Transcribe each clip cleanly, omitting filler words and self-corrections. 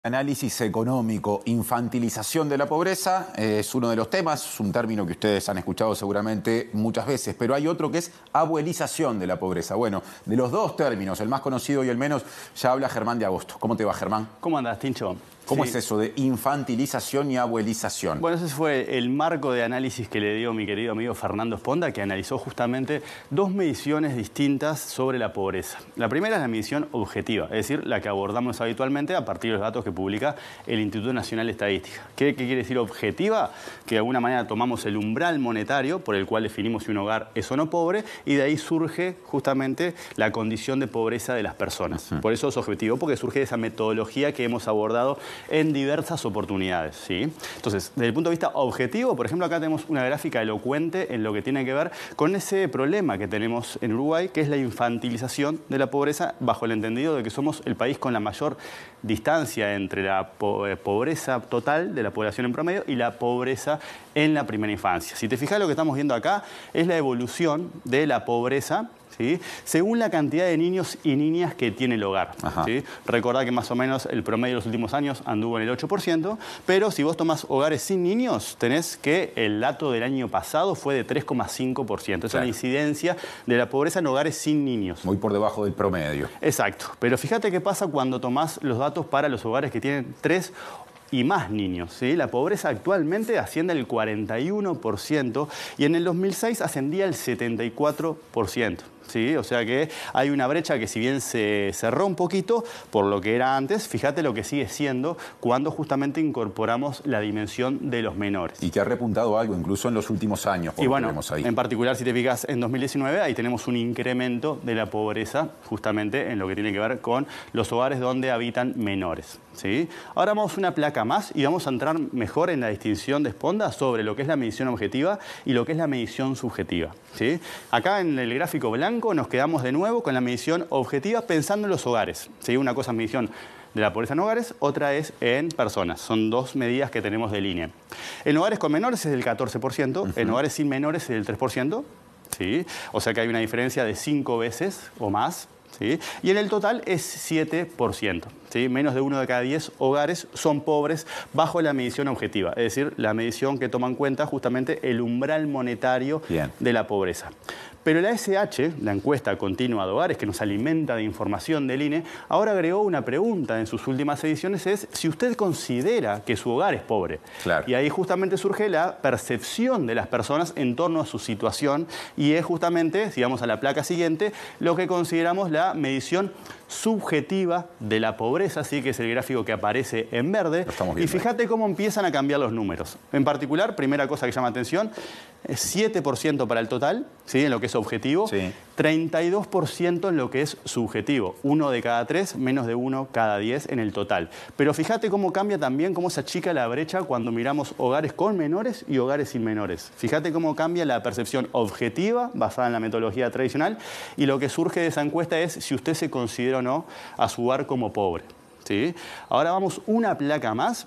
Análisis económico, infantilización de la pobreza, es uno de los temas, es un término que ustedes han escuchado seguramente muchas veces, pero hay otro que es abuelización de la pobreza. Bueno, de los dos términos, el más conocido y el menos, ya habla Germán de Agosto. ¿Cómo te va, Germán? ¿Cómo andás, Tincho? ¿Cómo es eso de infantilización y abuelización? Bueno, ese fue el marco de análisis que le dio mi querido amigo Fernando Sponda, que analizó justamente dos mediciones distintas sobre la pobreza. La primera es la medición objetiva, es decir, la que abordamos habitualmente a partir de los datos que publica el Instituto Nacional de Estadística. ¿Qué quiere decir objetiva? Que de alguna manera tomamos el umbral monetario por el cual definimos si un hogar es o no pobre y de ahí surge justamente la condición de pobreza de las personas. Por eso es objetivo, porque surge de esa metodología que hemos abordado en diversas oportunidades, ¿sí? Entonces, desde el punto de vista objetivo, por ejemplo, acá tenemos una gráfica elocuente en lo que tiene que ver con ese problema que tenemos en Uruguay, que es la infantilización de la pobreza, bajo el entendido de que somos el país con la mayor distancia entre la pobreza total de la población en promedio y la pobreza en la primera infancia. Si te fijas, lo que estamos viendo acá es la evolución de la pobreza, ¿sí?, según la cantidad de niños y niñas que tiene el hogar, ¿sí? Recordá que más o menos el promedio de los últimos años anduvo en el 8%, pero si vos tomás hogares sin niños, tenés que el dato del año pasado fue de 3,5%. Es la incidencia de la pobreza en hogares sin niños. Muy por debajo del promedio. Exacto. Pero fíjate qué pasa cuando tomás los datos para los hogares que tienen 3 y más niños, ¿sí? La pobreza actualmente asciende al 41% y en el 2006 ascendía al 74%. ¿Sí? O sea que hay una brecha que, si bien se cerró un poquito por lo que era antes, fíjate lo que sigue siendo cuando justamente incorporamos la dimensión de los menores. Y que ha repuntado algo incluso en los últimos años. Y bueno, en particular, si te fijas, en 2019 ahí tenemos un incremento de la pobreza justamente en lo que tiene que ver con los hogares donde habitan menores, ¿sí? Ahora vamos a una placa más y vamos a entrar mejor en la distinción de Sponda sobre lo que es la medición objetiva y lo que es la medición subjetiva, ¿sí? Acá en el gráfico blanco nos quedamos de nuevo con la medición objetiva pensando en los hogares, ¿sí? Una cosa es medición de la pobreza en hogares, otra es en personas. Son dos medidas que tenemos de línea. En hogares con menores es del 14%, en hogares sin menores es del 3%, ¿sí? O sea que hay una diferencia de 5 veces o más, ¿sí? Y en el total es 7%. ¿Sí? Menos de 1 de cada 10 hogares son pobres bajo la medición objetiva, es decir, la medición que toma en cuenta justamente el umbral monetario de la pobreza. Pero la SH, la encuesta continua de hogares, que nos alimenta de información del INE, ahora agregó una pregunta en sus últimas ediciones, es si usted considera que su hogar es pobre. Claro. Y ahí justamente surge la percepción de las personas en torno a su situación y es justamente, si vamos a la placa siguiente, lo que consideramos la medición subjetiva de la pobreza, así que es el gráfico que aparece en verde. Y fíjate cómo empiezan a cambiar los números. En particular, primera cosa que llama atención, es 7% para el total, ¿sí?, en lo que es objetivo, 32% en lo que es subjetivo. 1 de cada 3, menos de 1 cada 10 en el total. Pero fíjate cómo cambia también, cómo se achica la brecha cuando miramos hogares con menores y hogares sin menores. Fíjate cómo cambia la percepción objetiva, basada en la metodología tradicional, y lo que surge de esa encuesta es si usted se considera o no a su hogar como pobre, ¿sí? Ahora vamos una placa más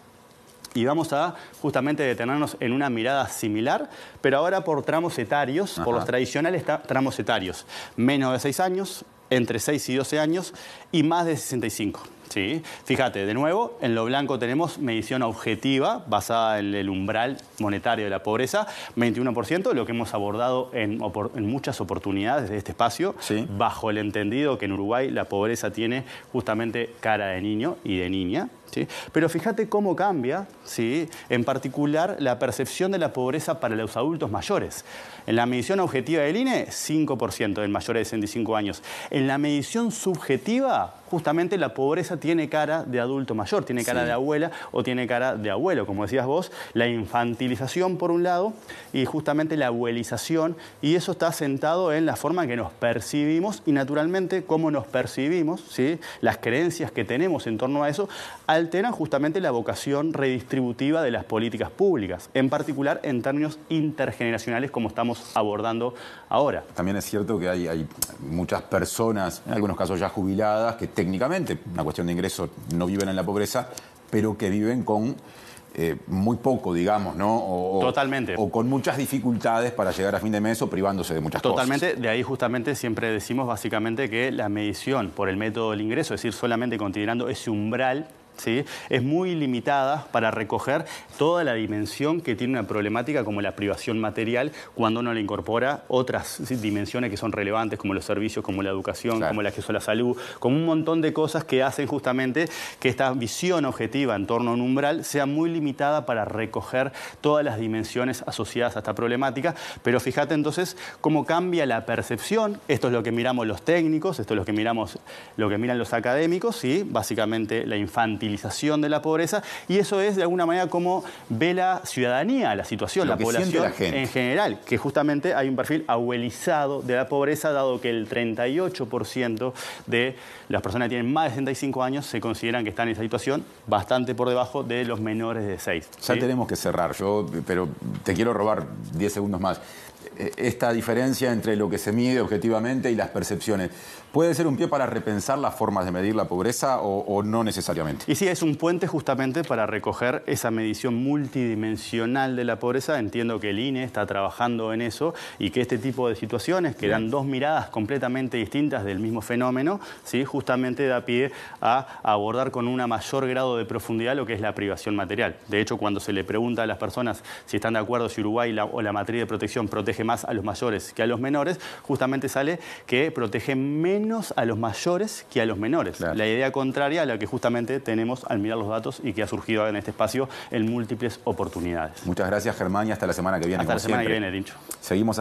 y vamos a justamente detenernos en una mirada similar, pero ahora por tramos etarios, por los tradicionales tramos etarios. Menos de 6 años, entre 6 y 12 años y más de 65. ¿Sí? Fíjate, de nuevo, en lo blanco tenemos medición objetiva basada en el umbral monetario de la pobreza, 21%, lo que hemos abordado en muchas oportunidades de este espacio, bajo el entendido que en Uruguay la pobreza tiene justamente cara de niño y de niña. ¿Sí? Pero fíjate cómo cambia, ¿sí?, en particular la percepción de la pobreza para los adultos mayores. En la medición objetiva del INE, 5% en mayores de 65 años. En la medición subjetiva, justamente la pobreza tiene cara de adulto mayor, tiene cara de abuela o tiene cara de abuelo, como decías vos, la infantilización por un lado y justamente la abuelización, y eso está sentado en la forma en que nos percibimos y naturalmente cómo nos percibimos, ¿sí?, las creencias que tenemos en torno a eso, alteran justamente la vocación redistributiva de las políticas públicas, en particular en términos intergeneracionales como estamos abordando ahora. También es cierto que hay muchas personas, en algunos casos ya jubiladas, que técnicamente, una cuestión de ingreso, no viven en la pobreza, pero que viven con muy poco, digamos, ¿no? Totalmente. O con muchas dificultades para llegar a fin de mes o privándose de muchas cosas. Totalmente. De ahí justamente siempre decimos básicamente que la medición por el método del ingreso, es decir, solamente considerando ese umbral ¿sí? Es muy limitada para recoger toda la dimensión que tiene una problemática como la privación material cuando uno le incorpora otras dimensiones que son relevantes, como los servicios, como la educación, como el acceso a la salud, como un montón de cosas que hacen justamente que esta visión objetiva en torno a un umbral sea muy limitada para recoger todas las dimensiones asociadas a esta problemática. Pero fíjate entonces cómo cambia la percepción. Esto es lo que miramos los técnicos, esto es lo que miran los académicos, ¿sí? Básicamente la infantilización de la pobreza, y eso es de alguna manera como ve la ciudadanía, la situación, la población en general, que justamente hay un perfil abuelizado de la pobreza, dado que el 38% de las personas que tienen más de 65 años se consideran que están en esa situación, bastante por debajo de los menores de 6. Ya tenemos que cerrar, pero te quiero robar 10 segundos más. Esta diferencia entre lo que se mide objetivamente y las percepciones, ¿puede ser un pie para repensar las formas de medir la pobreza o no necesariamente? Y sí, es un puente justamente para recoger esa medición multidimensional de la pobreza. Entiendo que el INE está trabajando en eso y que este tipo de situaciones, que dan dos miradas completamente distintas del mismo fenómeno, ¿sí? Justamente da pie a abordar con un mayor grado de profundidad lo que es la privación material. De hecho, cuando se le pregunta a las personas si están de acuerdo si Uruguay o la matriz de protección protege más a los mayores que a los menores, justamente sale que protege menos a los mayores que a los menores. Claro. La idea contraria a la que justamente tenemos al mirar los datos y que ha surgido en este espacio en múltiples oportunidades. Muchas gracias, Germán, y hasta la semana que viene. Hasta la semana que viene, Tincho. Seguimos